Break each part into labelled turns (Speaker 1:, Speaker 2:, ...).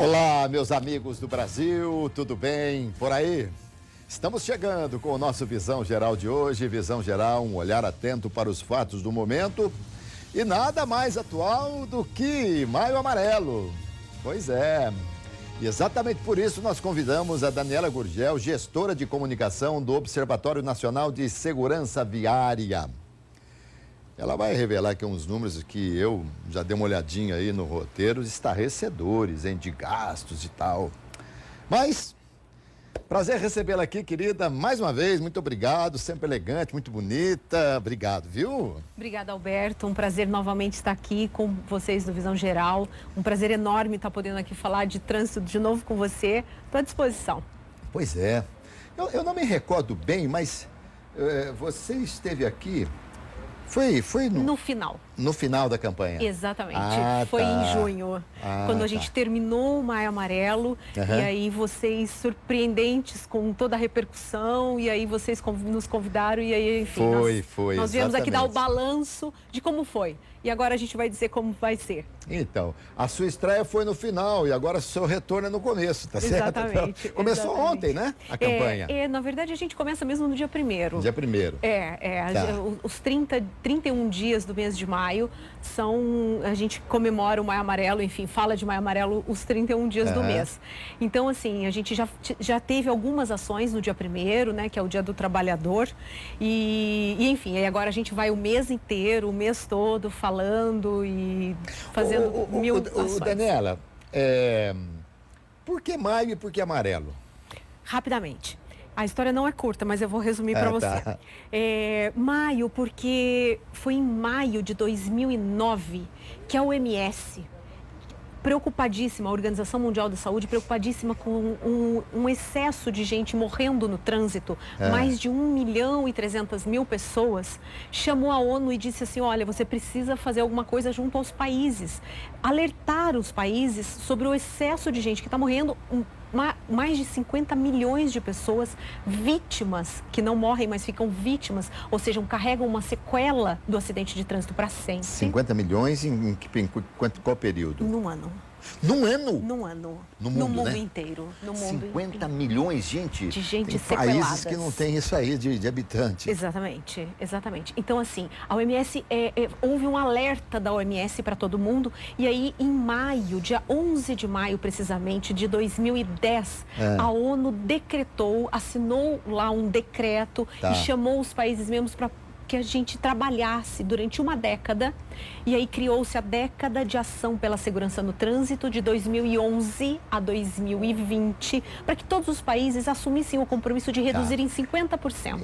Speaker 1: Olá, meus amigos do Brasil, tudo bem por aí? Estamos chegando com o nosso Visão Geral de hoje. Visão Geral, um olhar atento para os fatos do momento. E nada mais atual do que Maio Amarelo. Pois é. E exatamente por isso nós convidamos a Daniela Gurgel, gestora de comunicação do Observatório Nacional de Segurança Viária. Ela vai revelar aqui uns números que eu já dei uma olhadinha aí no roteiro, estarrecedores, hein, de gastos e tal. Mas, prazer recebê-la aqui, querida, mais uma vez, muito obrigado, sempre elegante, muito bonita, obrigado, viu?
Speaker 2: Obrigada, Alberto, um prazer novamente estar aqui com vocês do Visão Geral, um prazer enorme estar podendo aqui falar de trânsito de novo com você, estou à disposição.
Speaker 1: Pois é, eu não me recordo bem, mas você esteve aqui... Foi
Speaker 2: no final.
Speaker 1: No final da campanha?
Speaker 2: Exatamente. Foi
Speaker 1: tá.
Speaker 2: em junho, quando a gente terminou o Maio Amarelo, e aí vocês surpreendentes com toda a repercussão, e aí vocês nos convidaram, e aí, enfim, nós viemos aqui dar o balanço de como foi. E agora a gente vai dizer como vai ser.
Speaker 1: Então, a sua estreia foi no final e agora o seu retorno é no começo, tá certo?
Speaker 2: Exatamente.
Speaker 1: Começou ontem, né, a campanha?
Speaker 2: Na verdade, a gente começa mesmo no dia 1º.
Speaker 1: Dia 1º.
Speaker 2: Tá. Os 31 dias do mês de maio a gente comemora o Maio Amarelo, enfim, fala de Maio Amarelo os 31 dias do mês. Então, assim, a gente já teve algumas ações no dia 1º, né, que é o Dia do Trabalhador, e enfim, aí agora a gente vai o mês inteiro, o mês todo, falando e fazendo mil ações.
Speaker 1: Daniela, por que maio e por que amarelo?
Speaker 2: Rapidamente. A história não é curta, mas eu vou resumir para você.
Speaker 1: Tá.
Speaker 2: Maio, porque foi em maio de 2009 que a OMS, preocupadíssima, a Organização Mundial da Saúde, preocupadíssima com um excesso de gente morrendo no trânsito, mais de 1.300.000 pessoas, chamou a ONU e disse assim, olha, você precisa fazer alguma coisa junto aos países, alertar os países sobre o excesso de gente que está morrendo, mais de 50 milhões de pessoas vítimas, que não morrem, mas ficam vítimas, ou seja, carregam uma sequela do acidente de trânsito para sempre.
Speaker 1: 50 milhões em qual período?
Speaker 2: Num ano.
Speaker 1: Num ano?
Speaker 2: Num ano.
Speaker 1: No mundo, né?
Speaker 2: Inteiro. No mundo
Speaker 1: 50
Speaker 2: inteiro.
Speaker 1: milhões, gente?
Speaker 2: De gente
Speaker 1: sequelada. Países
Speaker 2: sequeladas.
Speaker 1: que não tem isso aí de habitantes.
Speaker 2: Exatamente, exatamente. Então, assim, a OMS, houve um alerta da OMS para todo mundo, e aí em maio, dia 11 de maio precisamente, de 2010, a ONU assinou lá um decreto e chamou os países membros para que a gente trabalhasse durante uma década, e aí criou-se a década de ação pela segurança no trânsito de 2011 a 2020, para que todos os países assumissem o compromisso de reduzir em 50%.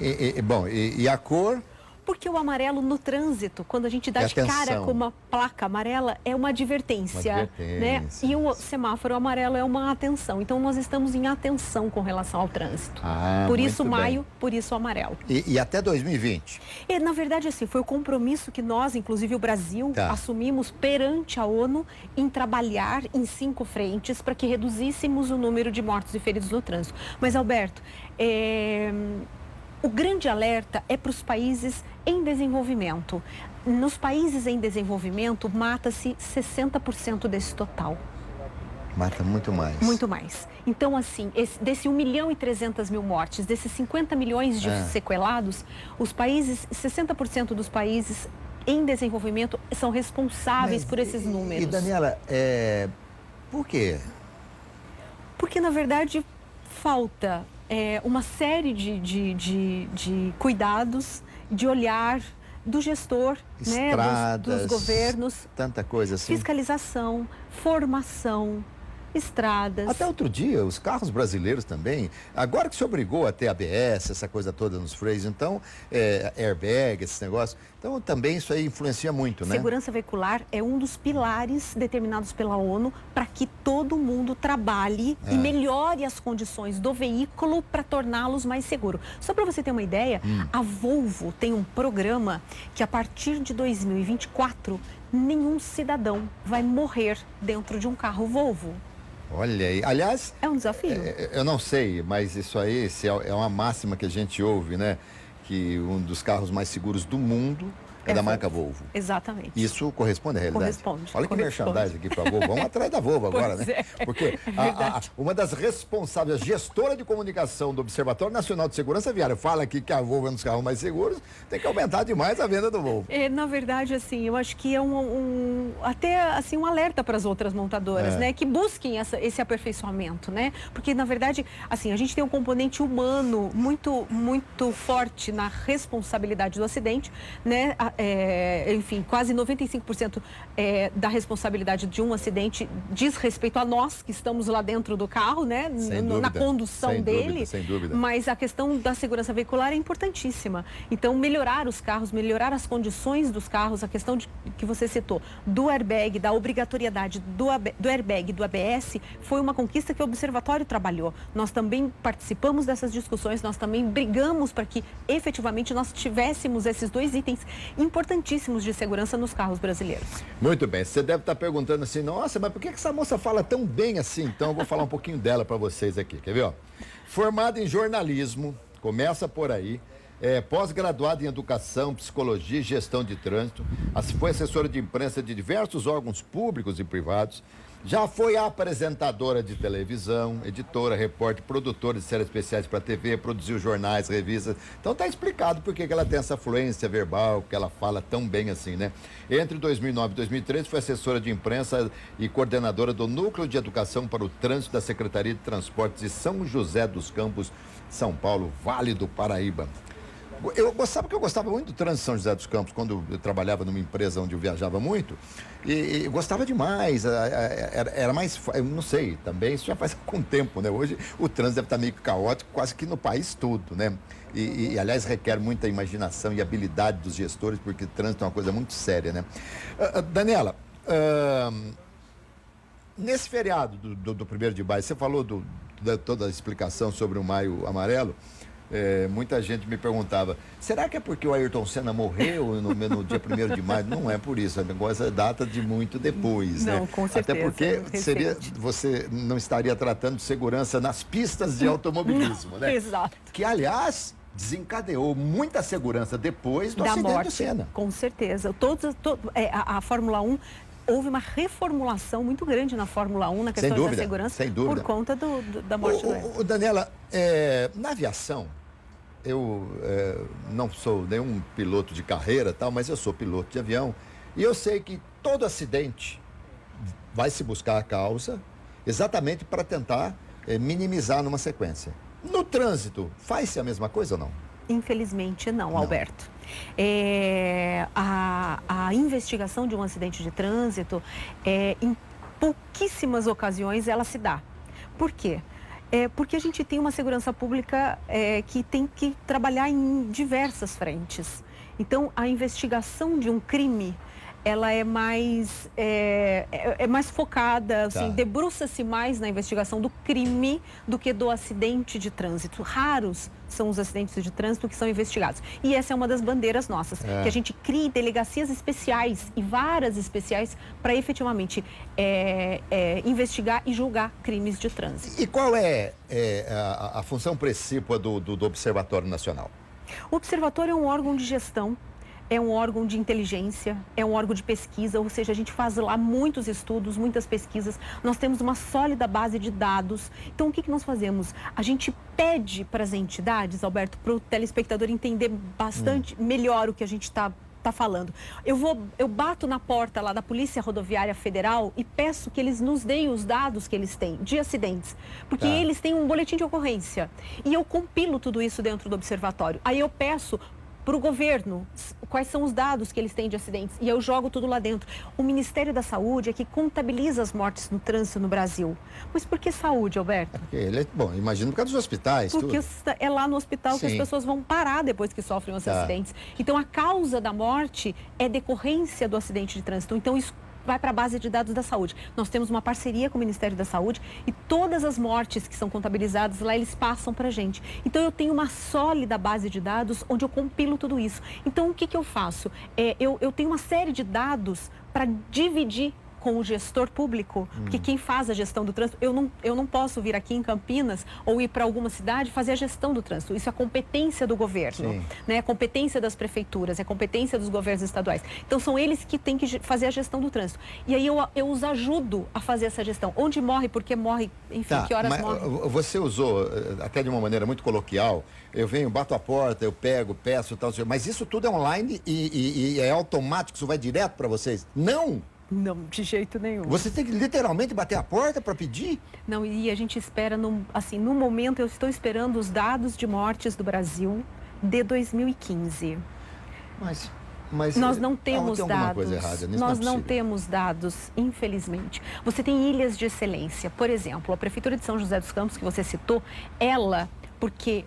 Speaker 1: E a cor?
Speaker 2: Porque o amarelo no trânsito, quando a gente dá de cara com uma placa amarela, é uma advertência, né? E o semáforo amarelo é uma atenção. Então, nós estamos em atenção com relação ao trânsito. Por isso maio, por isso amarelo.
Speaker 1: E até 2020?
Speaker 2: Na verdade, assim, foi o compromisso que nós, inclusive o Brasil, assumimos perante a ONU em trabalhar em 5 frentes para que reduzíssemos o número de mortos e feridos no trânsito. Mas, Alberto, o grande alerta é para os países em desenvolvimento. Nos países em desenvolvimento, mata-se 60% desse total.
Speaker 1: Mata muito mais.
Speaker 2: Muito mais. Então, assim, desse 1.300.000 mortes, desses 50 milhões de sequelados, os países, 60% dos países em desenvolvimento são responsáveis por esses números.
Speaker 1: E, Daniela, por quê?
Speaker 2: Porque, na verdade, falta... uma série de cuidados, de olhar do gestor,
Speaker 1: estradas,
Speaker 2: dos governos,
Speaker 1: tanta coisa assim.
Speaker 2: Fiscalização, formação, estradas.
Speaker 1: Até outro dia, os carros brasileiros também, agora que se obrigou a ter ABS, essa coisa toda nos freios, então, airbag, esses negócios, então também isso aí influencia muito, né?
Speaker 2: Segurança veicular é um dos pilares determinados pela ONU para que todo mundo trabalhe e melhore as condições do veículo para torná-los mais seguros. Só para você ter uma ideia, a Volvo tem um programa que a partir de 2024, nenhum cidadão vai morrer dentro de um carro Volvo.
Speaker 1: Olha aí, aliás...
Speaker 2: É um desafio.
Speaker 1: Eu não sei, mas isso aí é uma máxima que a gente ouve, né? Que um dos carros mais seguros do mundo é da marca Volvo.
Speaker 2: Exatamente.
Speaker 1: Isso corresponde à realidade?
Speaker 2: Corresponde.
Speaker 1: Olha que merchandising aqui para a Volvo. Vamos atrás da Volvo agora,
Speaker 2: Pois
Speaker 1: né?
Speaker 2: é.
Speaker 1: Porque uma das responsáveis, a gestora de comunicação do Observatório Nacional de Segurança Viária, fala aqui que a Volvo é um dos carros mais seguros, tem que aumentar demais a venda do Volvo.
Speaker 2: Na verdade, assim, eu acho que é até assim, um alerta para as outras montadoras, né? Que busquem esse aperfeiçoamento, né? Porque, na verdade, assim, a gente tem um componente humano muito, muito forte na responsabilidade do acidente, né? Enfim, quase 95% da responsabilidade de um acidente diz respeito a nós que estamos lá dentro do carro, né? Na condução dele.
Speaker 1: Sem dúvida.
Speaker 2: Mas a questão da segurança veicular é importantíssima. Então, melhorar os carros, melhorar as condições dos carros, a questão que você citou, do airbag, da obrigatoriedade do airbag, do ABS, foi uma conquista que o Observatório trabalhou. Nós também participamos dessas discussões, nós também brigamos para que efetivamente nós tivéssemos esses dois itens importantíssimos de segurança nos carros brasileiros.
Speaker 1: Muito bem, você deve estar perguntando assim, nossa, mas por que essa moça fala tão bem assim? Então eu vou falar um pouquinho dela para vocês aqui, quer ver? Ó? Formada em jornalismo, começa por aí, pós-graduada em educação, psicologia e gestão de trânsito, foi assessora de imprensa de diversos órgãos públicos e privados, já foi apresentadora de televisão, editora, repórter, produtora de séries especiais para TV, produziu jornais, revistas. Então tá explicado por que ela tem essa fluência verbal, que ela fala tão bem assim, né? Entre 2009 e 2013 foi assessora de imprensa e coordenadora do Núcleo de Educação para o Trânsito da Secretaria de Transportes de São José dos Campos, São Paulo, Vale do Paraíba. Eu gostava muito do trânsito de São José dos Campos, quando eu trabalhava numa empresa onde eu viajava muito, e gostava demais, era mais, eu não sei, também isso já faz algum tempo, né? Hoje o trânsito deve estar meio caótico, quase que no país todo, né? Aliás, requer muita imaginação e habilidade dos gestores, porque trânsito é uma coisa muito séria, né? Daniela, nesse feriado do 1º de maio, você falou toda a explicação sobre o Maio Amarelo. Muita gente me perguntava, será que é porque o Ayrton Senna morreu no dia 1º de maio? Não é por isso, é negócio é data de muito depois,
Speaker 2: não,
Speaker 1: né?
Speaker 2: Com certeza.
Speaker 1: Até porque você não estaria tratando de segurança nas pistas de automobilismo, né?
Speaker 2: Exato.
Speaker 1: Que, aliás, desencadeou muita segurança depois do acidente do Senna.
Speaker 2: Com certeza. A Fórmula 1... Houve uma reformulação muito grande na Fórmula 1, na questão da segurança, por conta da morte do Ayrton.
Speaker 1: Daniela, na aviação, eu não sou nenhum piloto de carreira, mas eu sou piloto de avião, e eu sei que todo acidente vai se buscar a causa exatamente para tentar minimizar numa sequência. No trânsito, faz-se a mesma coisa ou não?
Speaker 2: Infelizmente não, Alberto. A investigação de um acidente de trânsito, em pouquíssimas ocasiões ela se dá. Por quê? Porque a gente tem uma segurança pública que tem que trabalhar em diversas frentes. Então, a investigação de um crime, ela é mais focada, assim, debruça-se mais na investigação do crime do que do acidente de trânsito. Raros são os acidentes de trânsito que são investigados. E essa é uma das bandeiras nossas, que a gente crie delegacias especiais e varas especiais para efetivamente investigar e julgar crimes de trânsito.
Speaker 1: E qual é a função principal do Observatório Nacional?
Speaker 2: O Observatório é um órgão de gestão, é um órgão de inteligência, é um órgão de pesquisa, ou seja, a gente faz lá muitos estudos, muitas pesquisas, nós temos uma sólida base de dados. Então, o que nós fazemos? A gente pede para as entidades, Alberto, para o telespectador entender bastante melhor o que a gente está falando. Eu bato na porta lá da Polícia Rodoviária Federal e peço que eles nos deem os dados que eles têm de acidentes, porque eles têm um boletim de ocorrência e eu compilo tudo isso dentro do observatório. Aí eu peço para o governo quais são os dados que eles têm de acidentes e eu jogo tudo lá dentro. O Ministério da Saúde é que contabiliza as mortes no trânsito no Brasil. Mas por que saúde, Alberto?
Speaker 1: Bom, imagino por causa dos hospitais.
Speaker 2: Porque é lá no hospital que as pessoas vão parar depois que sofrem os acidentes. Então, a causa da morte é decorrência do acidente de trânsito. Então, isso vai para a base de dados da saúde. Nós temos uma parceria com o Ministério da Saúde e todas as mortes que são contabilizadas lá, eles passam para a gente. Então, eu tenho uma sólida base de dados onde eu compilo tudo isso. Então, o que eu faço? Eu tenho uma série de dados para dividir com o gestor público, porque quem faz a gestão do trânsito, eu não posso vir aqui em Campinas ou ir para alguma cidade fazer a gestão do trânsito. Isso é competência do governo, né? É competência das prefeituras, é competência dos governos estaduais. Então são eles que têm que fazer a gestão do trânsito. E aí eu os ajudo a fazer essa gestão. Onde morre, porque morre, enfim, que horas morre.
Speaker 1: Você usou, até de uma maneira muito coloquial, eu venho, bato a porta, eu pego, peço e tal, mas isso tudo é online e é automático, isso vai direto para vocês? Não!
Speaker 2: Não, de jeito nenhum.
Speaker 1: Você tem que literalmente bater a porta para pedir?
Speaker 2: Não, e a gente espera, no momento eu estou esperando os dados de mortes do Brasil de 2015.
Speaker 1: Mas
Speaker 2: nós não temos dados.
Speaker 1: Coisa errada,
Speaker 2: nós não temos dados, infelizmente. Você tem ilhas de excelência. Por exemplo, a Prefeitura de São José dos Campos, que você citou, porque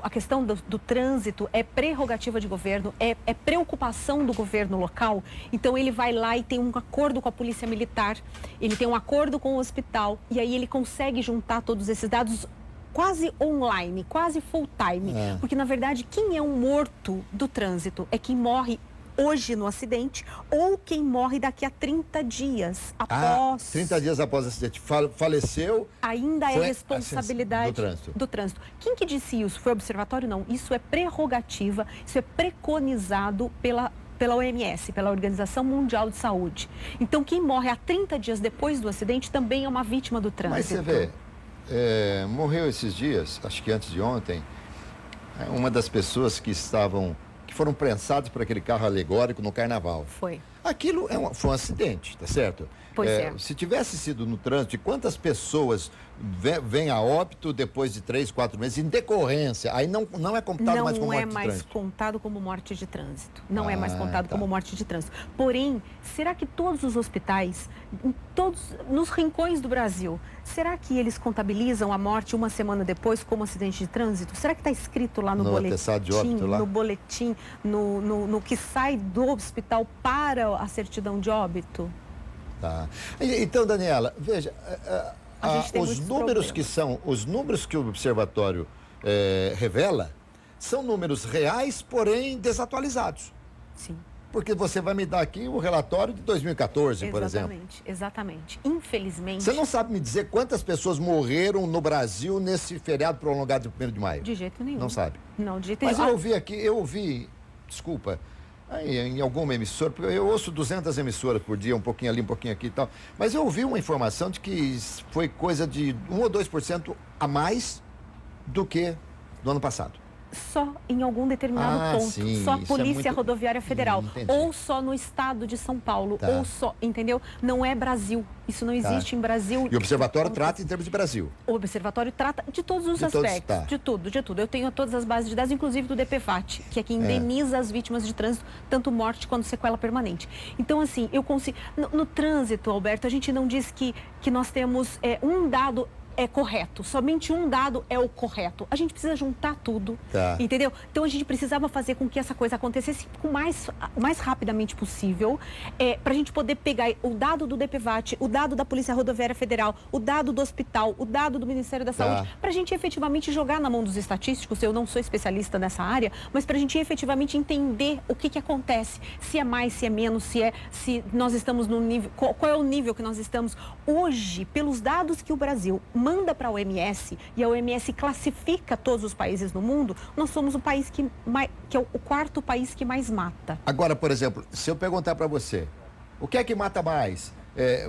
Speaker 2: a questão do trânsito é prerrogativa de governo, é preocupação do governo local. Então ele vai lá e tem um acordo com a Polícia Militar, ele tem um acordo com o hospital e aí ele consegue juntar todos esses dados quase online, quase full time. Porque na verdade quem é um morto do trânsito é quem morre hoje no acidente ou quem morre daqui a 30 dias após...
Speaker 1: 30 dias após o acidente. Faleceu...
Speaker 2: Ainda é responsabilidade
Speaker 1: do trânsito.
Speaker 2: Quem que disse isso? Foi o observatório? Não. Isso é prerrogativa, isso é preconizado pela OMS, pela Organização Mundial de Saúde. Então, quem morre a 30 dias depois do acidente também é uma vítima do trânsito.
Speaker 1: Mas você vê, morreu esses dias, acho que antes de ontem, uma das pessoas que foram prensados por aquele carro alegórico no carnaval.
Speaker 2: Foi.
Speaker 1: Aquilo foi um acidente, tá certo?
Speaker 2: Pois é.
Speaker 1: Se tivesse sido no trânsito, quantas pessoas vêm a óbito depois de 3, 4 meses em decorrência? Aí não é computado mais como morte de trânsito. Não é mais
Speaker 2: contado como morte de trânsito. Não é mais contado como morte de trânsito. Porém, será que todos os hospitais, nos rincões do Brasil, será que eles contabilizam a morte uma semana depois como acidente de trânsito? Será que está escrito lá no boletim,
Speaker 1: de óbito, lá?
Speaker 2: no boletim, no que sai do hospital para a certidão de óbito?
Speaker 1: Tá. Então, Daniela, veja, os números que o observatório revela são números reais, porém desatualizados.
Speaker 2: Sim.
Speaker 1: Porque você vai me dar aqui o relatório de 2014, por exemplo.
Speaker 2: Exatamente. Infelizmente...
Speaker 1: Você não sabe me dizer quantas pessoas morreram no Brasil nesse feriado prolongado de 1º de maio?
Speaker 2: De jeito nenhum.
Speaker 1: Não sabe?
Speaker 2: Não, de jeito nenhum.
Speaker 1: Mas eu ouvi, desculpa, em alguma emissora, porque eu ouço 200 emissoras por dia, um pouquinho ali, um pouquinho aqui e tal, mas eu ouvi uma informação de que foi coisa de 1 ou 2% a mais do que no ano passado.
Speaker 2: Só em algum determinado ponto.
Speaker 1: Sim,
Speaker 2: só a Polícia Rodoviária Federal.
Speaker 1: Entendi.
Speaker 2: Ou só no estado de São Paulo.
Speaker 1: Tá.
Speaker 2: Ou só, entendeu? Não é Brasil. Isso não existe em Brasil.
Speaker 1: E o Observatório trata em termos de Brasil?
Speaker 2: O Observatório trata de todos os aspectos. De tudo. Eu tenho todas as bases de dados, inclusive do DPVAT, que é quem indeniza as vítimas de trânsito, tanto morte quanto sequela permanente. Então, assim, eu consigo... No trânsito, Alberto, a gente não diz que nós temos um dado... é correto, somente um dado é o correto. A gente precisa juntar tudo, entendeu? Então a gente precisava fazer com que essa coisa acontecesse o mais rapidamente possível, para a gente poder pegar o dado do DPVAT, o dado da Polícia Rodoviária Federal, o dado do hospital, o dado do Ministério da Saúde, para a gente efetivamente jogar na mão dos estatísticos. Eu não sou especialista nessa área, mas para a gente efetivamente entender o que acontece, se é mais, se é menos, se nós estamos no nível, qual é o nível que nós estamos hoje, pelos dados que o Brasil manda para a OMS e a OMS classifica todos os países no mundo, nós somos o país que é o 4º país que mais mata.
Speaker 1: Agora, por exemplo, se eu perguntar para você, o que é que mata mais?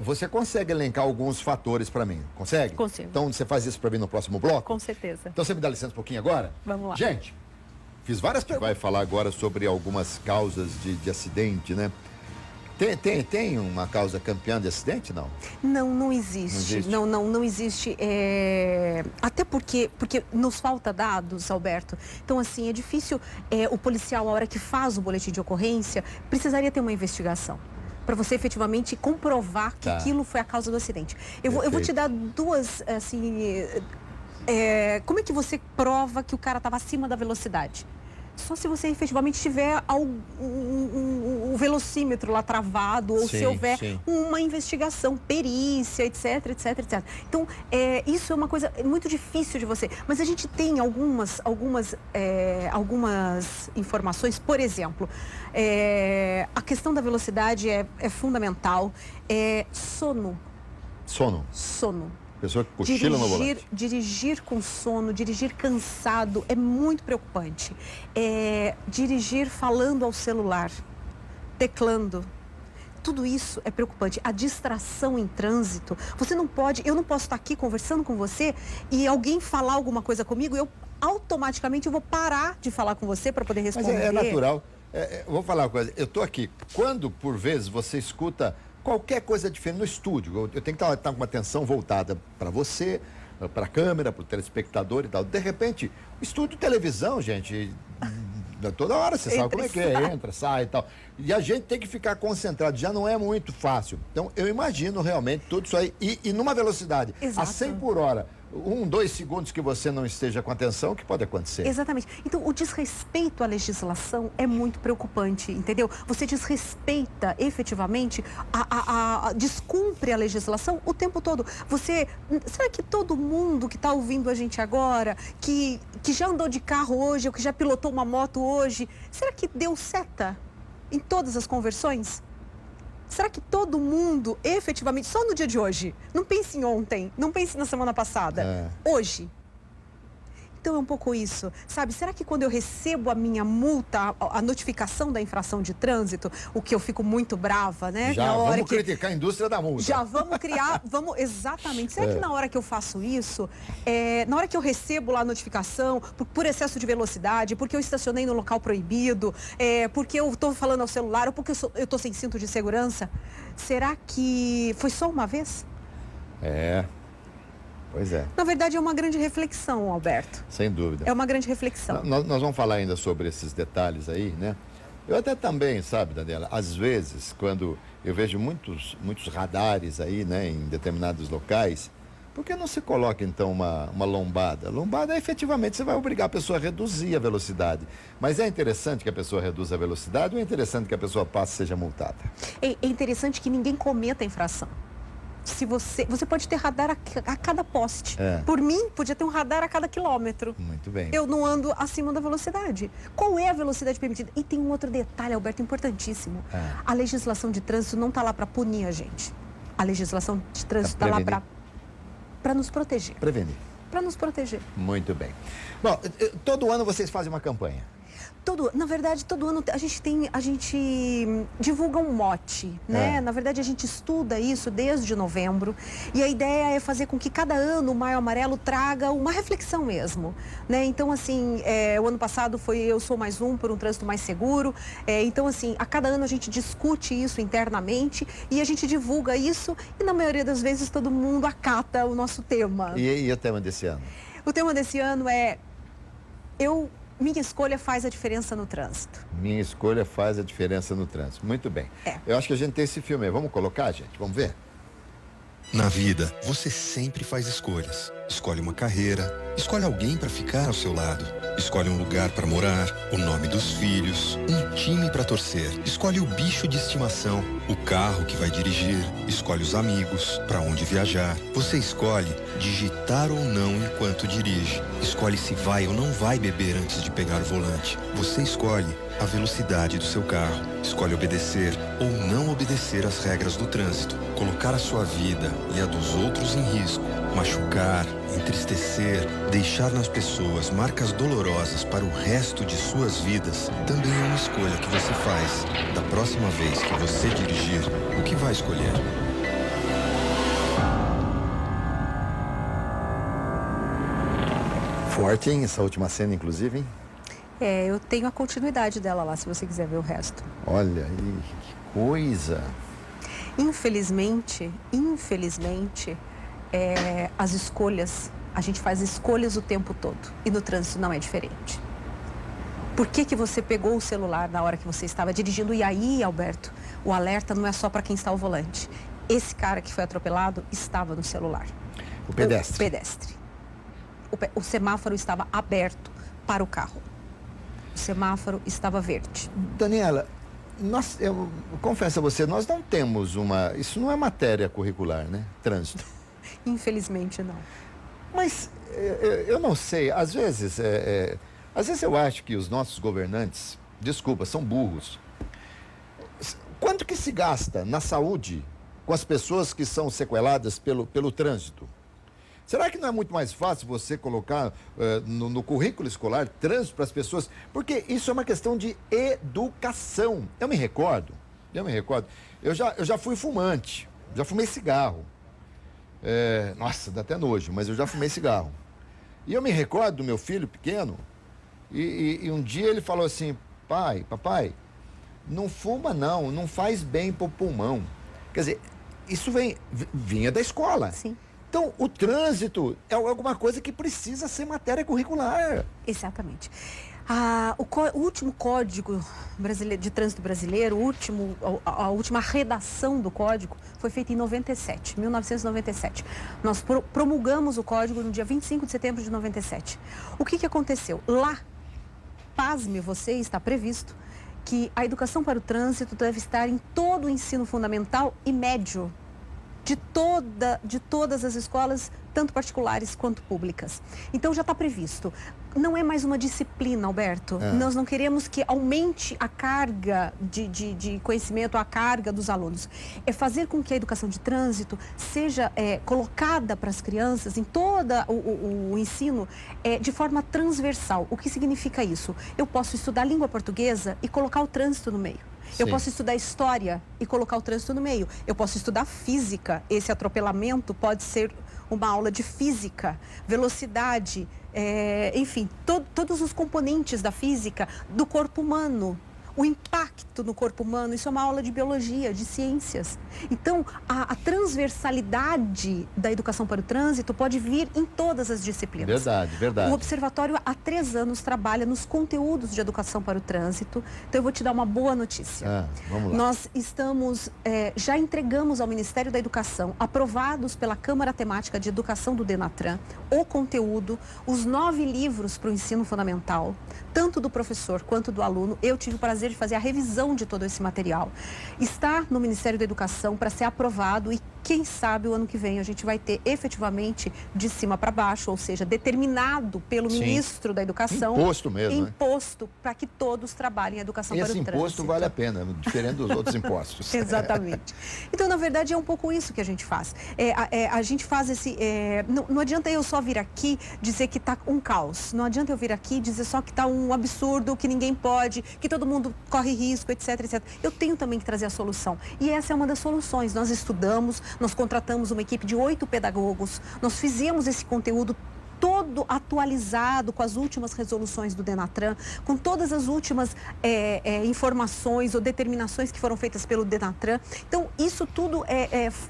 Speaker 1: Você consegue elencar alguns fatores para mim? Consegue?
Speaker 2: Consigo.
Speaker 1: Então você faz isso para mim no próximo bloco?
Speaker 2: Com certeza.
Speaker 1: Então você me dá licença um pouquinho agora?
Speaker 2: Vamos lá.
Speaker 1: Gente, fiz várias perguntas. Vai falar agora sobre algumas causas de acidente, né? Tem uma causa campeã de acidente, não?
Speaker 2: Não existe. Não existe. Até porque nos falta dados, Alberto. Então, assim, é difícil. O policial, a hora que faz o boletim de ocorrência, precisaria ter uma investigação para você efetivamente comprovar que aquilo foi a causa do acidente. Eu vou te dar duas, assim... como é que você prova que o cara estava acima da velocidade? Só se você efetivamente tiver o velocímetro lá travado, ou se houver uma investigação, perícia, etc. Então, isso é uma coisa muito difícil de você. Mas a gente tem algumas informações, por exemplo, questão da velocidade é fundamental. Sono.
Speaker 1: Sono. Pessoa que cochila no volante.
Speaker 2: Dirigir com sono, dirigir cansado é muito preocupante. Dirigir falando ao celular, teclando. Tudo isso é preocupante. A distração em trânsito. Eu não posso estar aqui conversando com você e alguém falar alguma coisa comigo, eu automaticamente vou parar de falar com você para poder responder.
Speaker 1: Mas é natural. Vou falar uma coisa. Eu estou aqui. Quando, por vezes, você escuta qualquer coisa diferente no estúdio, eu tenho que estar com uma atenção voltada para você, para a câmera, para o telespectador e tal. De repente, estúdio televisão, gente, toda hora você sabe como é que é, entra, sai e tal. E a gente tem que ficar concentrado, já não é muito fácil. Então, eu imagino realmente tudo isso aí. E numa velocidade a 100 por hora, 2 segundos que você não esteja com atenção, o que pode acontecer?
Speaker 2: Exatamente. Então, o desrespeito à legislação é muito preocupante, entendeu? Você desrespeita efetivamente, descumpre a legislação o tempo todo. Será que todo mundo que está ouvindo a gente agora, que já andou de carro hoje, ou que já pilotou uma moto hoje, será que deu seta em todas as conversões? Será que todo mundo, efetivamente, só no dia de hoje, não pense em ontem, não pense na semana passada, hoje? Então é um pouco isso, sabe? Será que quando eu recebo a minha multa, a notificação da infração de trânsito, o que eu fico muito brava, né?
Speaker 1: Vamos criticar a indústria da multa.
Speaker 2: Já vamos criar, exatamente. Será que na hora que eu faço isso, na hora que eu recebo lá a notificação por excesso de velocidade, porque eu estacionei no local proibido, porque eu estou falando ao celular, ou porque eu estou sem cinto de segurança, será que foi só uma vez?
Speaker 1: Pois é.
Speaker 2: Na verdade, é uma grande reflexão, Alberto.
Speaker 1: Sem dúvida.
Speaker 2: É uma grande reflexão.
Speaker 1: Nós vamos falar ainda sobre esses detalhes aí, né? Eu até também, sabe, Daniela, às vezes, quando eu vejo muitos radares aí, né, em determinados locais, por que não se coloca, então, uma lombada? Lombada, efetivamente, você vai obrigar a pessoa a reduzir a velocidade. Mas é interessante que a pessoa reduza a velocidade ou é interessante que a pessoa passe e seja multada?
Speaker 2: É interessante que ninguém cometa a infração. Se você pode ter radar a cada poste. Por mim, podia ter um radar a cada quilômetro.
Speaker 1: Muito bem.
Speaker 2: Eu não ando acima da velocidade. Qual é a velocidade permitida? E tem um outro detalhe, Alberto, importantíssimo. A legislação de trânsito não está lá para punir a gente. A legislação de trânsito está lá para nos proteger.
Speaker 1: Prevenir.
Speaker 2: Para nos proteger.
Speaker 1: Muito bem. Bom, todo ano vocês fazem uma campanha.
Speaker 2: Na verdade, todo ano a gente divulga um mote, né? Na verdade, a gente estuda isso desde novembro e a ideia é fazer com que cada ano o Maio Amarelo traga uma reflexão mesmo, né? Então, assim, o ano passado foi Eu Sou Mais Um por um trânsito mais seguro. Então, assim, a cada ano a gente discute isso internamente e a gente divulga isso e na maioria das vezes todo mundo acata o nosso tema.
Speaker 1: E o tema desse ano?
Speaker 2: O tema desse ano é Minha escolha faz a diferença no trânsito.
Speaker 1: Minha escolha faz a diferença no trânsito. Muito bem. Eu acho que a gente tem esse filme aí. Vamos colocar, gente? Vamos ver?
Speaker 3: Na vida, você sempre faz escolhas. Escolhe uma carreira, escolhe alguém para ficar ao seu lado, escolhe um lugar para morar, o nome dos filhos, um time para torcer, escolhe o bicho de estimação, o carro que vai dirigir, escolhe os amigos, para onde viajar. Você escolhe digitar ou não enquanto dirige, escolhe se vai ou não vai beber antes de pegar o volante. Você escolhe a velocidade do seu carro, escolhe obedecer ou não obedecer às regras do trânsito, colocar a sua vida e a dos outros em risco, machucar, entristecer, deixar nas pessoas marcas dolorosas para o resto de suas vidas, também é uma escolha que você faz. Da próxima vez que você dirigir, o que vai escolher?
Speaker 1: Forte, hein? Essa última cena, inclusive, hein?
Speaker 2: Eu tenho a continuidade dela lá, se você quiser ver o resto.
Speaker 1: Olha aí, que coisa!
Speaker 2: Infelizmente, as escolhas, a gente faz escolhas o tempo todo. E no trânsito não é diferente. Por que você pegou o celular na hora que você estava dirigindo? E aí, Alberto, o alerta não é só para quem está ao volante. Esse cara que foi atropelado estava no celular.
Speaker 1: O pedestre.
Speaker 2: O pedestre. O semáforo estava aberto para o carro. O semáforo estava verde.
Speaker 1: Daniela, eu confesso a você, nós não temos isso não é matéria curricular, né? Trânsito.
Speaker 2: Infelizmente, não.
Speaker 1: Mas eu não sei, às vezes eu acho que os nossos governantes, desculpa, são burros. Quanto que se gasta na saúde com as pessoas que são sequeladas pelo trânsito? Será que não é muito mais fácil você colocar no currículo escolar trânsito para as pessoas? Porque isso é uma questão de educação. Eu me recordo, eu já fui fumante, já fumei cigarro. Nossa, dá até nojo, mas eu já fumei cigarro. E eu me recordo do meu filho pequeno, e um dia ele falou assim, papai, não fuma não faz bem pro pulmão. Quer dizer, isso vinha da escola.
Speaker 2: Sim.
Speaker 1: Então, o trânsito é alguma coisa que precisa ser matéria curricular.
Speaker 2: Exatamente. O último código de trânsito brasileiro, a última redação do código foi feita em 1997. Nós promulgamos o código no dia 25 de setembro de 97. O que aconteceu? Lá, pasme você, está previsto que a educação para o trânsito deve estar em todo o ensino fundamental e médio de todas as escolas, tanto particulares quanto públicas. Então já está previsto. Não é mais uma disciplina, Alberto. Nós não queremos que aumente a carga de conhecimento, a carga dos alunos. É fazer com que a educação de trânsito seja colocada para as crianças em todo o ensino de forma transversal. O que significa isso? Eu posso estudar língua portuguesa e colocar o trânsito no meio. Eu posso estudar história e colocar o trânsito no meio. Eu posso estudar física. Esse atropelamento pode ser uma aula de física, velocidade, enfim, todos os componentes da física do corpo humano. O impacto no corpo humano, isso é uma aula de biologia, de ciências. Então, a transversalidade da educação para o trânsito pode vir em todas as disciplinas.
Speaker 1: Verdade.
Speaker 2: O Observatório, há 3 anos, trabalha nos conteúdos de educação para o trânsito. Então, eu vou te dar uma boa notícia.
Speaker 1: Vamos lá.
Speaker 2: Nós já entregamos ao Ministério da Educação, aprovados pela Câmara Temática de Educação do Denatran, o conteúdo, os 9 livros para o ensino fundamental, tanto do professor quanto do aluno. Eu tive o prazer de fazer a revisão de todo esse material. Está no Ministério da Educação para ser aprovado e quem sabe o ano que vem a gente vai ter efetivamente de cima para baixo, ou seja, determinado pelo ministro da Educação.
Speaker 1: Imposto mesmo,
Speaker 2: imposto para que todos trabalhem a educação para o trânsito.
Speaker 1: Esse imposto vale a pena, diferente dos outros impostos.
Speaker 2: Exatamente. Então, na verdade, é um pouco isso que a gente faz. A gente faz esse... não adianta eu só vir aqui dizer que está um caos. Não adianta eu vir aqui dizer só que está um absurdo, que ninguém pode, que todo mundo corre risco, etc, etc. Eu tenho também que trazer a solução. E essa é uma das soluções. Nós estudamos, nós contratamos uma equipe de 8 pedagogos, nós fizemos esse conteúdo todo atualizado com as últimas resoluções do Denatran, com todas as últimas informações ou determinações que foram feitas pelo Denatran. Então, isso tudo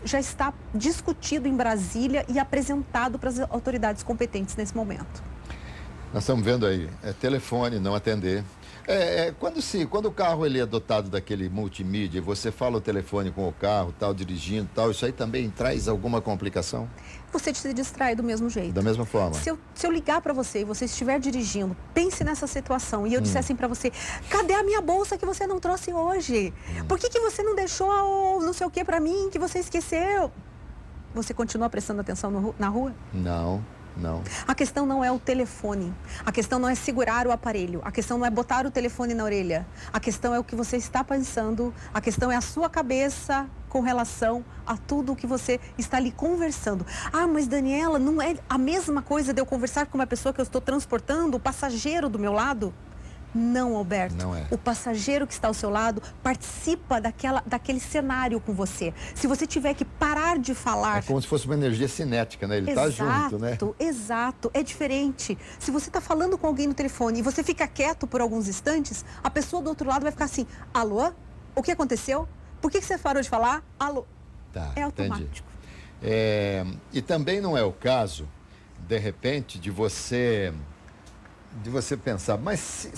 Speaker 2: já está discutido em Brasília e apresentado para as autoridades competentes nesse momento.
Speaker 1: Nós estamos vendo aí, telefone, não atender. Quando o carro ele é dotado daquele multimídia, você fala o telefone com o carro, tal, dirigindo, tal, isso aí também traz alguma complicação?
Speaker 2: Você se distrai do mesmo jeito.
Speaker 1: Da mesma forma.
Speaker 2: Se eu ligar para você e você estiver dirigindo, pense nessa situação e eu disser assim para você, cadê a minha bolsa que você não trouxe hoje? Por que você não deixou não sei o que para mim, que você esqueceu? Você continua prestando atenção na rua?
Speaker 1: Não.
Speaker 2: A questão não é o telefone, a questão não é segurar o aparelho, a questão não é botar o telefone na orelha, a questão é o que você está pensando, a questão é a sua cabeça com relação a tudo o que você está ali conversando. Mas Daniela, não é a mesma coisa de eu conversar com uma pessoa que eu estou transportando, o passageiro do meu lado? Não, Alberto.
Speaker 1: Não é.
Speaker 2: O passageiro que está ao seu lado participa daquele cenário com você. Se você tiver que parar de falar...
Speaker 1: É como se fosse uma energia cinética, né? Ele está junto, né?
Speaker 2: Exato. É diferente. Se você está falando com alguém no telefone e você fica quieto por alguns instantes, a pessoa do outro lado vai ficar assim, alô? O que aconteceu? Por que você parou de falar? Alô? É automático.
Speaker 1: E também não é o caso, de repente, de você pensar, mas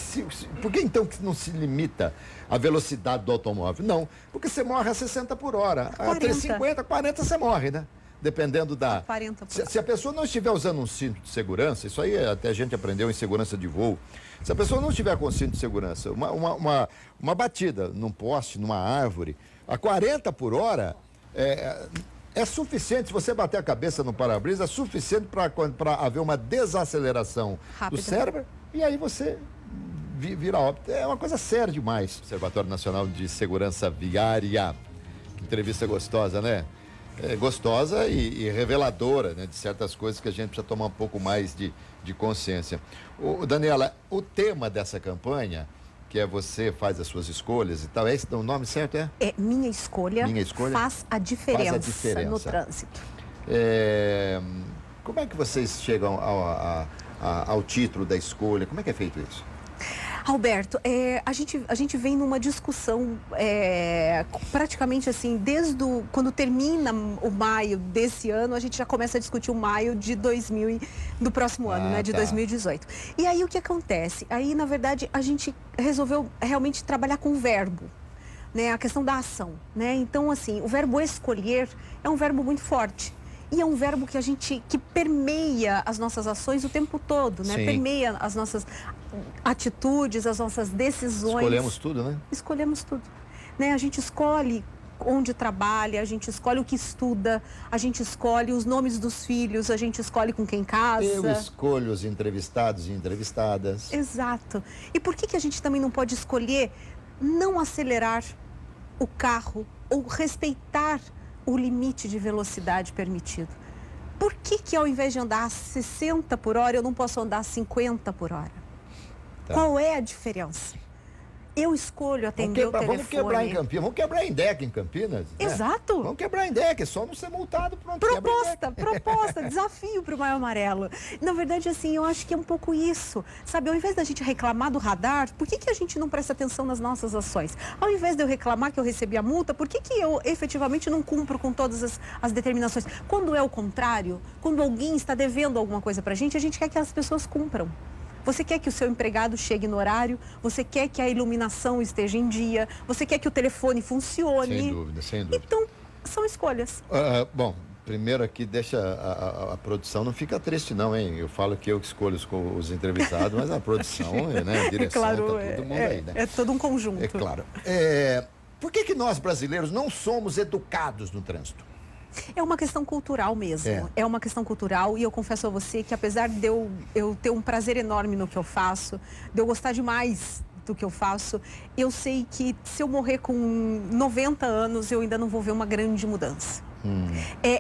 Speaker 1: por que então que não se limita a velocidade do automóvel? Não, porque você morre a 60 por hora, a 50, 40 você morre, né? Dependendo da...
Speaker 2: 40 por hora.
Speaker 1: Se a pessoa não estiver usando um cinto de segurança, isso aí até a gente aprendeu em segurança de voo, se a pessoa não estiver com cinto de segurança, uma batida num poste, numa árvore, a 40 por hora é suficiente, se você bater a cabeça no para-brisa, é suficiente para haver uma desaceleração do cérebro e aí você vira óbito. É uma coisa séria demais. Observatório Nacional de Segurança Viária. Que entrevista gostosa, né? Gostosa e reveladora, né, de certas coisas que a gente precisa tomar um pouco mais de consciência. Daniela, o tema dessa campanha, que é você faz as suas escolhas e tal, é esse o nome certo, é?
Speaker 2: É Minha Escolha, faz a diferença no trânsito.
Speaker 1: Como é que vocês chegam ao título da escolha? Como é que é feito isso?
Speaker 2: Alberto, a gente vem numa discussão praticamente assim, quando termina o maio desse ano, a gente já começa a discutir o maio do próximo ano, né, de 2018. E aí o que acontece? Aí, na verdade, a gente resolveu realmente trabalhar com o verbo, né, a questão da ação, né? Então, assim, o verbo escolher é um verbo muito forte. E é um verbo que permeia as nossas ações o tempo todo, né?
Speaker 1: Sim.
Speaker 2: Permeia as nossas atitudes, as nossas decisões.
Speaker 1: Escolhemos tudo, né?
Speaker 2: Escolhemos tudo. Né? A gente escolhe onde trabalha, a gente escolhe o que estuda, a gente escolhe os nomes dos filhos, a gente escolhe com quem casa.
Speaker 1: Eu escolho os entrevistados e entrevistadas.
Speaker 2: Exato. E por que a gente também não pode escolher não acelerar o carro ou respeitar o limite de velocidade permitido? Por que ao invés de andar a 60 por hora, eu não posso andar a 50 por hora? Tá. Qual é a diferença? Eu escolho atender o telefone.
Speaker 1: Vamos quebrar em Campinas, vamos quebrar em DEC em Campinas.
Speaker 2: Exato.
Speaker 1: Né? Vamos quebrar em DEC, é só não ser multado. Pronto,
Speaker 2: proposta, desafio para o Maio Amarelo. Na verdade, assim, eu acho que é um pouco isso. Sabe, ao invés da gente reclamar do radar, por que a gente não presta atenção nas nossas ações? Ao invés de eu reclamar que eu recebi a multa, por que eu efetivamente não cumpro com todas as determinações? Quando é o contrário, quando alguém está devendo alguma coisa para a gente quer que as pessoas cumpram. Você quer que o seu empregado chegue no horário, você quer que a iluminação esteja em dia, você quer que o telefone funcione.
Speaker 1: Sem dúvida, sem dúvida.
Speaker 2: Então, são escolhas.
Speaker 1: Bom, primeiro aqui, deixa a produção, não fica triste não, hein? Eu falo que eu escolho os entrevistados, mas a produção, né, a direção,
Speaker 2: claro,
Speaker 1: tá todo mundo aí, né?
Speaker 2: É todo um conjunto.
Speaker 1: É claro. Por que nós, brasileiros, não somos educados no trânsito?
Speaker 2: É uma questão cultural mesmo. É uma questão cultural e eu confesso a você que apesar de eu ter um prazer enorme no que eu faço, de eu gostar demais do que eu faço, eu sei que se eu morrer com 90 anos, eu ainda não vou ver uma grande mudança.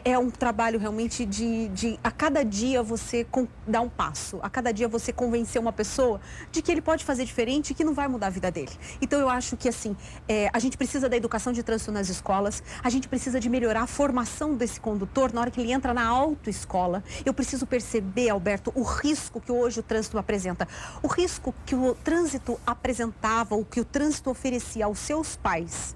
Speaker 2: É um trabalho realmente de a cada dia você dar um passo, a cada dia você convencer uma pessoa de que ele pode fazer diferente e que não vai mudar a vida dele. Então eu acho que assim, a gente precisa da educação de trânsito nas escolas, a gente precisa de melhorar a formação desse condutor na hora que ele entra na autoescola. Eu preciso perceber, Alberto, o risco que hoje o trânsito apresenta, o risco que o trânsito apresentava, o que o trânsito oferecia aos seus pais.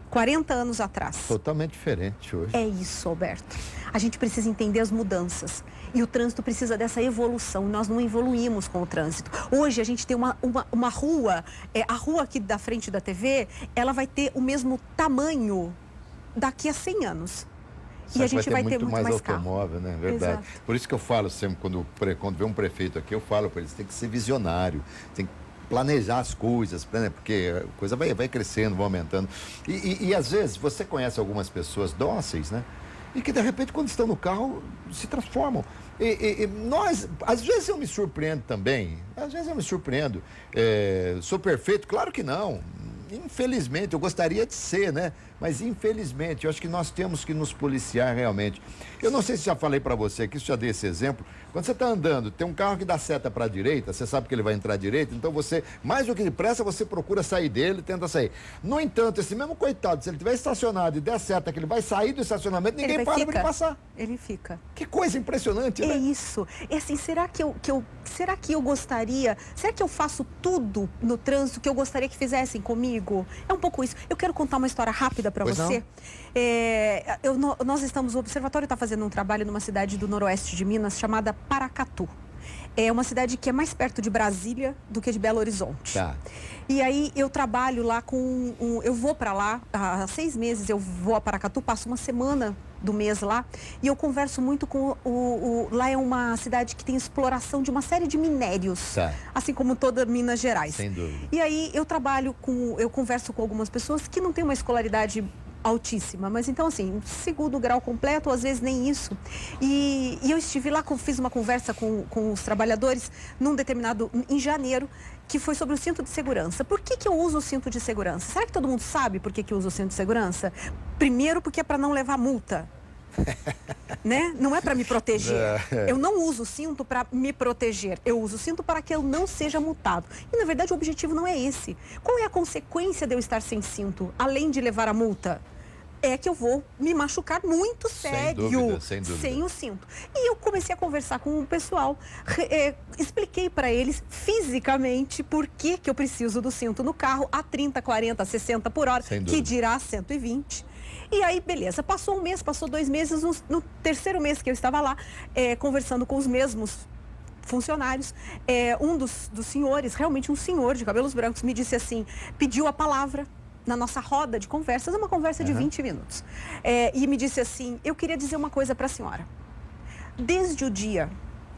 Speaker 2: 40 anos atrás.
Speaker 1: Totalmente diferente hoje.
Speaker 2: É isso, Alberto. A gente precisa entender as mudanças. E o trânsito precisa dessa evolução. Nós não evoluímos com o trânsito. Hoje a gente tem uma rua, a rua aqui da frente da TV, ela vai ter o mesmo tamanho daqui a 100 anos.
Speaker 1: E a gente vai ter muito mais
Speaker 2: carro.
Speaker 1: automóvel, né? Verdade.
Speaker 2: Exato.
Speaker 1: Por isso que eu falo sempre, quando vê um prefeito aqui, eu falo para eles, tem que ser visionário, tem que planejar as coisas, né? Porque a coisa vai crescendo, vai aumentando. E às vezes você conhece algumas pessoas dóceis, né? E que de repente quando estão no carro se transformam. Nós, às vezes eu me surpreendo também, sou perfeito? Claro que não. Infelizmente, eu gostaria de ser, né? Mas infelizmente, eu acho que nós temos que nos policiar realmente. Eu não sei se já falei para você aqui, se já dei esse exemplo. Quando você está andando, tem um carro que dá seta para a direita, você sabe que ele vai entrar à direita, então você, mais do que depressa, você procura sair dele, tenta sair. No entanto, esse mesmo coitado, se ele estiver estacionado e der seta que ele vai sair do estacionamento, ninguém para ele passar.
Speaker 2: Ele fica.
Speaker 1: Que coisa impressionante, né?
Speaker 2: É isso. É assim, será que eu gostaria, será que eu faço tudo no trânsito que eu gostaria que fizessem comigo? É um pouco isso. Eu quero contar uma história rápida para você. O Observatório está fazendo um trabalho numa cidade do noroeste de Minas chamada Paracatu. É uma cidade que é mais perto de Brasília do que de Belo Horizonte.
Speaker 1: Tá.
Speaker 2: E aí eu trabalho lá eu vou para lá, há 6 meses eu vou a Paracatu, passo uma semana do mês lá e eu converso muito com lá é uma cidade que tem exploração de uma série de minérios, assim como toda Minas Gerais.
Speaker 1: Sem dúvida.
Speaker 2: E aí eu converso com algumas pessoas que não têm uma escolaridade altíssima, mas então assim, segundo grau completo, ou às vezes nem isso. E eu estive lá, fiz uma conversa com os trabalhadores em janeiro, que foi sobre o cinto de segurança. Por que eu uso o cinto de segurança? Será que todo mundo sabe por que eu uso o cinto de segurança? Primeiro, porque é para não levar multa. Né? Não é para me proteger. Eu não uso o cinto para me proteger. Eu uso o cinto para que eu não seja multado. E na verdade o objetivo não é esse. Qual é a consequência de eu estar sem cinto, além de levar a multa? É que eu vou me machucar muito sério
Speaker 1: sem dúvida.
Speaker 2: Sem o cinto. E eu comecei a conversar com o pessoal, expliquei para eles fisicamente por que eu preciso do cinto no carro a 30, 40, 60 por hora, que dirá 120. E aí, beleza, passou um mês, passou 2 meses, no terceiro mês que eu estava lá, conversando com os mesmos funcionários, um dos senhores, realmente um senhor de cabelos brancos, me disse assim, pediu a palavra na nossa roda de conversas, uma conversa de 20 minutos. E me disse assim, eu queria dizer uma coisa para a senhora. Desde o dia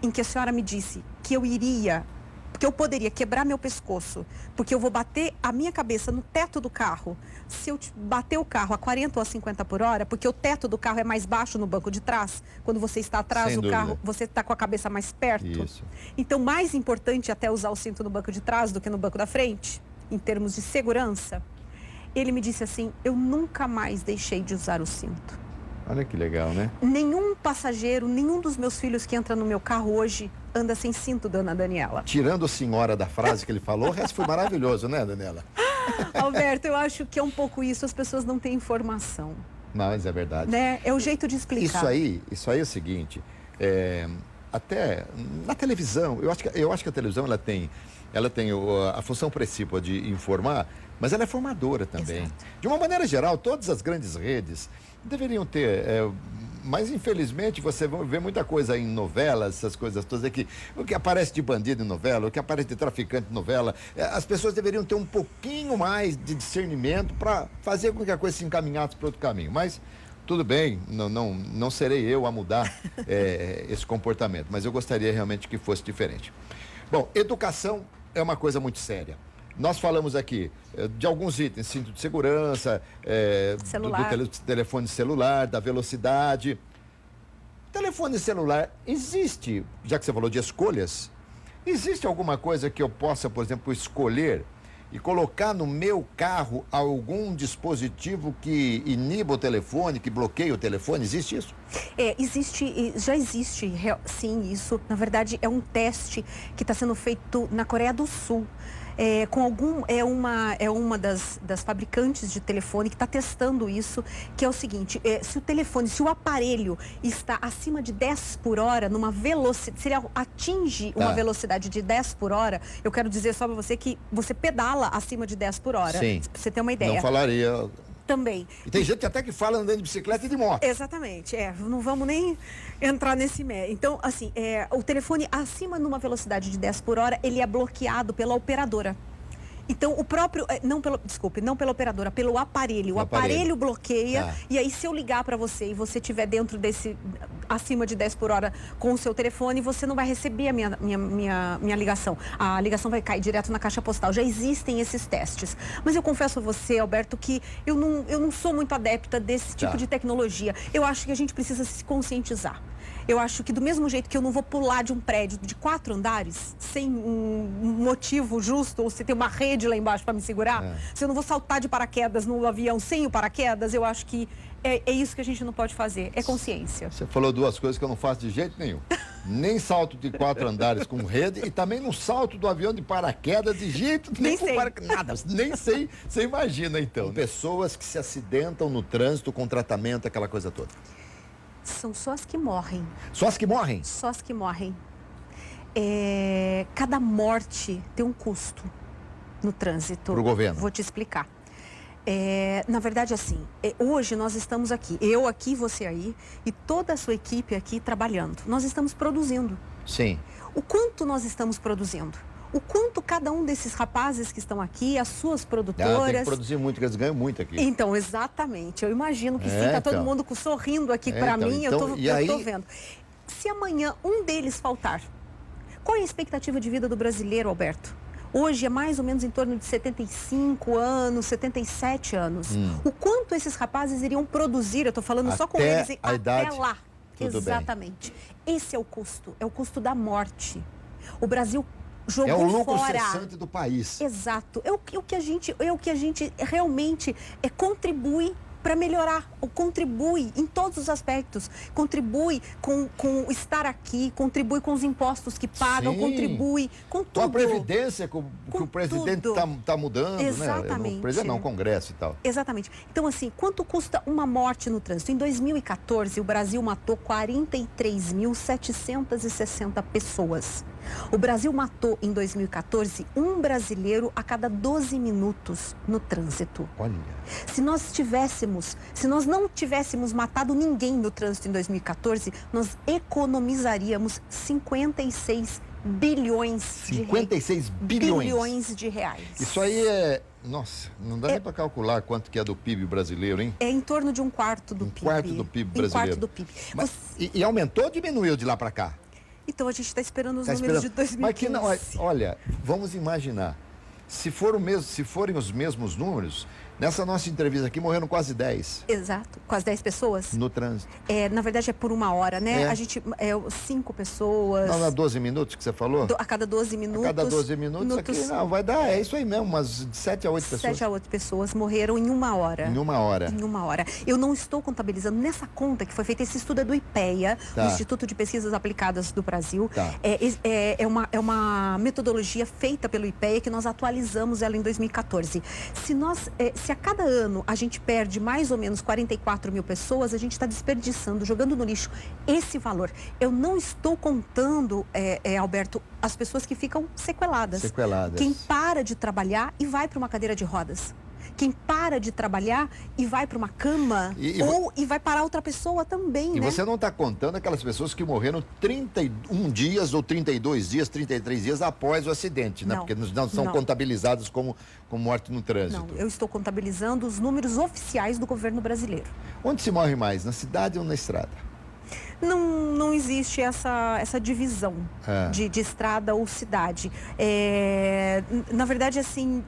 Speaker 2: em que a senhora me disse que eu poderia quebrar meu pescoço, porque eu vou bater a minha cabeça no teto do carro, se eu bater o carro a 40 ou a 50 por hora, porque o teto do carro é mais baixo no banco de trás, quando você está atrás do carro, você está com a cabeça mais perto.
Speaker 1: Isso.
Speaker 2: Então, mais importante até usar o cinto no banco de trás do que no banco da frente, em termos de segurança. Ele me disse assim, eu nunca mais deixei de usar o cinto.
Speaker 1: Olha que legal, né?
Speaker 2: Nenhum passageiro, nenhum dos meus filhos que entra no meu carro hoje anda sem cinto, dona Daniela.
Speaker 1: Tirando a senhora da frase que ele falou, o resto foi maravilhoso, né, Daniela?
Speaker 2: Alberto, eu acho que é um pouco isso, as pessoas não têm informação.
Speaker 1: Mas é verdade.
Speaker 2: Né? É o jeito de explicar.
Speaker 1: Isso aí é o seguinte, até na televisão, eu acho que a televisão ela tem a função principal de informar, mas ela é formadora também.
Speaker 2: Exato.
Speaker 1: De uma maneira geral, todas as grandes redes deveriam ter, mas infelizmente você vê muita coisa em novelas, essas coisas todas aqui, o que aparece de bandido em novela, o que aparece de traficante em novela, as pessoas deveriam ter um pouquinho mais de discernimento para fazer com que a coisa se encaminhasse para outro caminho, mas tudo bem, não serei eu a mudar esse comportamento, mas eu gostaria realmente que fosse diferente. Bom, educação é uma coisa muito séria. Nós falamos aqui de alguns itens, cinto de segurança, do telefone celular, da velocidade. Telefone celular, existe, já que você falou de escolhas, existe alguma coisa que eu possa, por exemplo, escolher e colocar no meu carro algum dispositivo que iniba o telefone, que bloqueia o telefone? Existe isso?
Speaker 2: Já existe, sim, isso. Na verdade, é um teste que está sendo feito na Coreia do Sul. É uma das fabricantes de telefone que está testando isso, que é o seguinte, se o aparelho está acima de 10 por hora, numa velocidade, se ele atinge uma velocidade de 10 por hora, eu quero dizer só para você que você pedala acima de 10 por hora.
Speaker 1: Sim.
Speaker 2: Pra você ter uma ideia.
Speaker 1: Não falaria...
Speaker 2: Também.
Speaker 1: E tem gente até que fala andando de bicicleta e de moto.
Speaker 2: Exatamente, não vamos nem entrar nesse mérito. Então, assim, o telefone acima numa velocidade de 10 por hora, ele é bloqueado pela operadora. Então, não pela operadora, pelo aparelho. O aparelho bloqueia, e aí se eu ligar para você e você estiver dentro acima de 10 por hora com o seu telefone, você não vai receber a minha ligação. A ligação vai cair direto na caixa postal. Já existem esses testes. Mas eu confesso a você, Alberto, que eu não sou muito adepta desse tipo de tecnologia. Eu acho que a gente precisa se conscientizar. Eu acho que do mesmo jeito que eu não vou pular de um prédio de 4 andares sem um motivo justo, ou se tem uma rede lá embaixo para me segurar, se eu não vou saltar de paraquedas no avião sem o paraquedas, eu acho que é isso que a gente não pode fazer, é consciência.
Speaker 1: Você falou 2 coisas que eu não faço de jeito nenhum. Nem salto de 4 andares com rede e também não salto do avião de paraquedas de jeito nenhum. Nada, nem sei, você imagina então. Pessoas que se acidentam no trânsito com tratamento, aquela coisa toda.
Speaker 2: São só as que morrem.
Speaker 1: Só as que morrem?
Speaker 2: Só as que morrem. Cada morte tem um custo no trânsito.
Speaker 1: Para o governo.
Speaker 2: Vou te explicar. Na verdade, assim, hoje nós estamos aqui, eu aqui, você aí, e toda a sua equipe aqui trabalhando. Nós estamos produzindo.
Speaker 1: Sim.
Speaker 2: O quanto nós estamos produzindo? O quanto cada um desses rapazes que estão aqui, as suas produtoras...
Speaker 1: tem que produzir muito, porque eles ganham muito aqui.
Speaker 2: Então, exatamente. Eu imagino que sim, tá todo mundo sorrindo aqui para mim, eu tô vendo. Se amanhã um deles faltar, qual é a expectativa de vida do brasileiro, Alberto? Hoje é mais ou menos em torno de 75 anos, 77 anos. O quanto esses rapazes iriam produzir, eu estou falando só com eles,
Speaker 1: a idade,
Speaker 2: até lá.
Speaker 1: tudo
Speaker 2: Exatamente. Bem. Esse é o custo da morte. O Brasil jogou
Speaker 1: fora. É o lucro
Speaker 2: fora.
Speaker 1: cessante do país.
Speaker 2: Exato. É o que a gente realmente contribui para melhorar, ou contribui em todos os aspectos, contribui com estar aqui, contribui com os impostos que pagam,
Speaker 1: Sim.
Speaker 2: Contribui com tudo.
Speaker 1: Com a Previdência, que o presidente está mudando,
Speaker 2: Exatamente.
Speaker 1: né? O presidente não, o Congresso e tal.
Speaker 2: Exatamente. Então, assim, quanto custa uma morte no trânsito? Em 2014, o Brasil matou 43.760 pessoas. O Brasil matou, em 2014, um brasileiro a cada 12 minutos no trânsito.
Speaker 1: Olha.
Speaker 2: Se nós não tivéssemos matado ninguém no trânsito em 2014, nós economizaríamos 56 bilhões
Speaker 1: 56 bilhões
Speaker 2: de reais.
Speaker 1: Isso aí nossa, não dá nem para calcular quanto que é do PIB brasileiro, hein?
Speaker 2: É em torno de um quarto do PIB.
Speaker 1: Um quarto do PIB brasileiro.
Speaker 2: Um quarto do PIB.
Speaker 1: Mas, e aumentou ou diminuiu de lá para cá?
Speaker 2: Então a gente está esperando os números de 2015.
Speaker 1: Mas que não, olha, vamos imaginar, se forem os mesmos números, nessa nossa entrevista aqui morreram quase 10.
Speaker 2: Exato, quase 10 pessoas.
Speaker 1: No trânsito.
Speaker 2: Na verdade é por uma hora, né? A gente, 5 pessoas.
Speaker 1: Não, 12 minutos que você falou?
Speaker 2: A cada 12 minutos.
Speaker 1: A cada 12 minutos aqui, não, vai dar, é isso aí mesmo, umas 7 a 8 pessoas.
Speaker 2: 7 a 8 pessoas morreram em uma hora.
Speaker 1: Em uma hora.
Speaker 2: Em uma hora. Eu não estou contabilizando nessa conta que foi feita, esse estudo é do IPEA, o Instituto de Pesquisas Aplicadas do Brasil. É uma metodologia feita pelo IPEA que nós atualizamos ela em 2014. Se a cada ano a gente perde mais ou menos 44 mil pessoas, a gente está desperdiçando, jogando no lixo esse valor. Eu não estou contando, Alberto, as pessoas que ficam sequeladas. Quem para de trabalhar e vai para uma cadeira de rodas. Quem para de trabalhar e vai para uma cama e vai parar outra pessoa também,
Speaker 1: né?
Speaker 2: E
Speaker 1: você não está contando aquelas pessoas que morreram 31 dias ou 32 dias, 33 dias após o acidente, né? Porque não são contabilizadas como morte no trânsito.
Speaker 2: Não, eu estou contabilizando os números oficiais do governo brasileiro.
Speaker 1: Onde se morre mais, na cidade ou na estrada?
Speaker 2: Não existe essa divisão de estrada ou cidade. Na verdade, assim...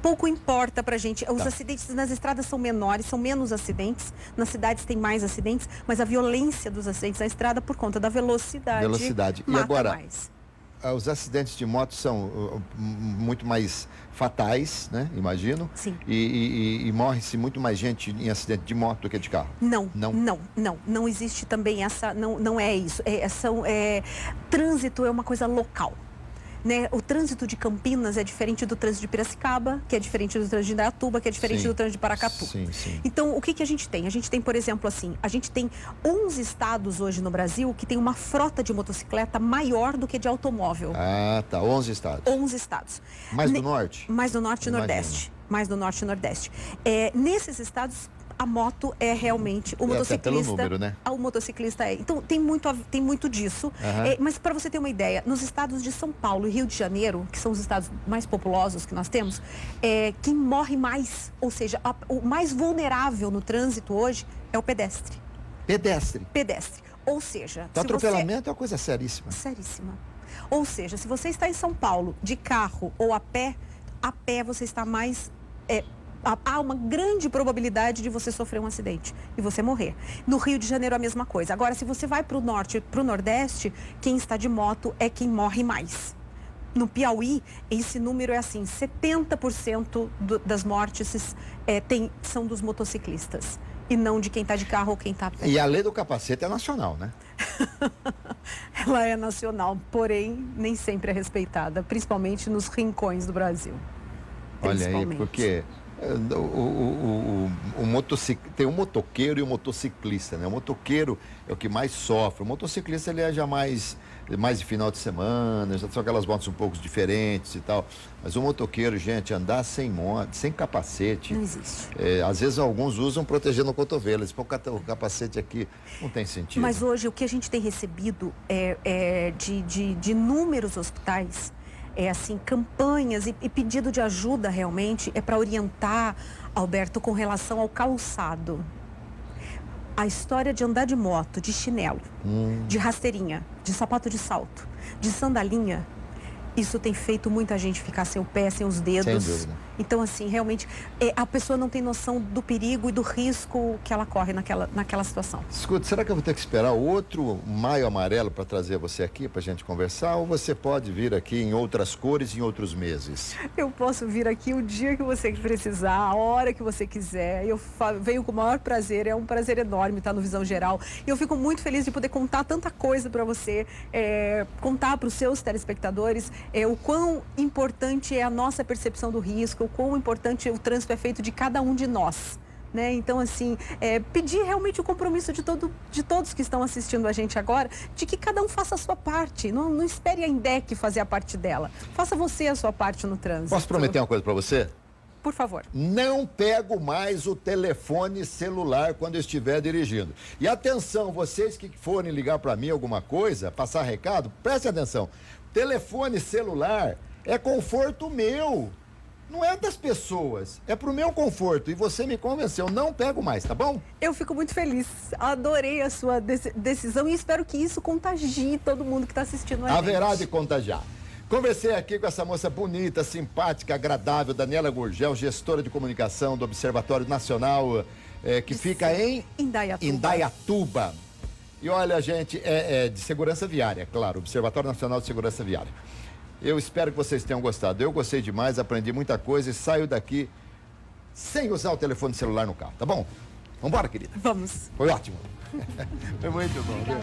Speaker 2: pouco importa pra gente. Os acidentes nas estradas são menores, são menos acidentes. Nas cidades tem mais acidentes, mas a violência dos acidentes na estrada por conta da velocidade.
Speaker 1: E agora,
Speaker 2: mais.
Speaker 1: Os acidentes de moto são muito mais fatais, né? Imagino.
Speaker 2: Sim.
Speaker 1: E morre-se muito mais gente em acidente de moto do que de carro.
Speaker 2: Não existe também essa... Não é isso. Trânsito é uma coisa local. Né? O trânsito de Campinas é diferente do trânsito de Piracicaba, que é diferente do trânsito de Indaiatuba, que é diferente do trânsito de Paracatu.
Speaker 1: Sim.
Speaker 2: Então, o que a gente tem? A gente tem, por exemplo, a gente tem 11 estados hoje no Brasil que tem uma frota de motocicleta maior do que de automóvel.
Speaker 1: 11 estados.
Speaker 2: 11 estados.
Speaker 1: Mais do norte?
Speaker 2: Mais do norte e nordeste. Mais do norte e nordeste. Nesses estados... A moto é realmente o motociclista.
Speaker 1: Até pelo número, né?
Speaker 2: O motociclista é. Então tem muito disso. Mas para você ter uma ideia, nos estados de São Paulo e Rio de Janeiro, que são os estados mais populosos que nós temos, quem morre mais, ou seja, o mais vulnerável no trânsito hoje é o pedestre. Pedestre. Ou seja...
Speaker 1: O atropelamento é uma coisa seríssima.
Speaker 2: Seríssima. Ou seja, se você está em São Paulo de carro ou a pé você está mais... há uma grande probabilidade de você sofrer um acidente e você morrer. No Rio de Janeiro, a mesma coisa. Agora, se você vai para o norte, para o nordeste, quem está de moto é quem morre mais. No Piauí, esse número é assim, 70% das mortes são dos motociclistas e não de quem está de carro ou quem está a pé.
Speaker 1: E a lei do capacete é nacional, né?
Speaker 2: Ela é nacional, porém nem sempre é respeitada, principalmente nos rincões do Brasil.
Speaker 1: Olha aí, porque... tem o motoqueiro e o motociclista, né? O motoqueiro é o que mais sofre. O motociclista, ele é já mais de final de semana, já são aquelas motos um pouco diferentes e tal. Mas o motoqueiro, gente, andar sem moto, sem capacete...
Speaker 2: Não existe.
Speaker 1: Às vezes alguns usam protegendo o cotovelo. Eles põem o capacete aqui, não tem sentido.
Speaker 2: Mas hoje o que a gente tem recebido de inúmeros hospitais... campanhas e pedido de ajuda realmente para orientar, Alberto, com relação ao calçado. A história de andar de moto, de chinelo, de rasteirinha, de sapato de salto, de sandalinha, isso tem feito muita gente ficar sem o pé, sem os dedos.
Speaker 1: Sem dúvida.
Speaker 2: Então, assim, realmente, a pessoa não tem noção do perigo e do risco que ela corre naquela situação.
Speaker 1: Escuta, será que eu vou ter que esperar outro Maio Amarelo para trazer você aqui para a gente conversar? Ou você pode vir aqui em outras cores, em outros meses?
Speaker 2: Eu posso vir aqui o dia que você precisar, a hora que você quiser. Eu venho com o maior prazer, é um prazer enorme estar no Visão Geral. E eu fico muito feliz de poder contar tanta coisa para você, contar para os seus telespectadores o quão importante é a nossa percepção do risco, o quão importante o trânsito é feito de cada um de nós. Né? Então, assim, pedir realmente o compromisso de todos que estão assistindo a gente agora, de que cada um faça a sua parte. Não espere a INDEC fazer a parte dela. Faça você a sua parte no trânsito.
Speaker 1: Posso prometer uma coisa para você?
Speaker 2: Por favor.
Speaker 1: Não pego mais o telefone celular quando eu estiver dirigindo. E atenção, vocês que forem ligar para mim alguma coisa, passar recado, prestem atenção. Telefone celular é conforto meu. Não é das pessoas, é pro meu conforto. E você me convenceu, não pego mais, tá bom?
Speaker 2: Eu fico muito feliz. Adorei a sua decisão e espero que isso contagie todo mundo que está assistindo a gente.
Speaker 1: Haverá de contagiar. Conversei aqui com essa moça bonita, simpática, agradável, Daniela Gurgel, gestora de comunicação do Observatório Nacional, que fica em Indaiatuba. E olha, gente, é de segurança viária, claro, Observatório Nacional de Segurança Viária. Eu espero que vocês tenham gostado. Eu gostei demais, aprendi muita coisa e saio daqui sem usar o telefone celular no carro, tá bom? Vambora, querida?
Speaker 2: Vamos.
Speaker 1: Foi ótimo. Foi muito bom. Viu?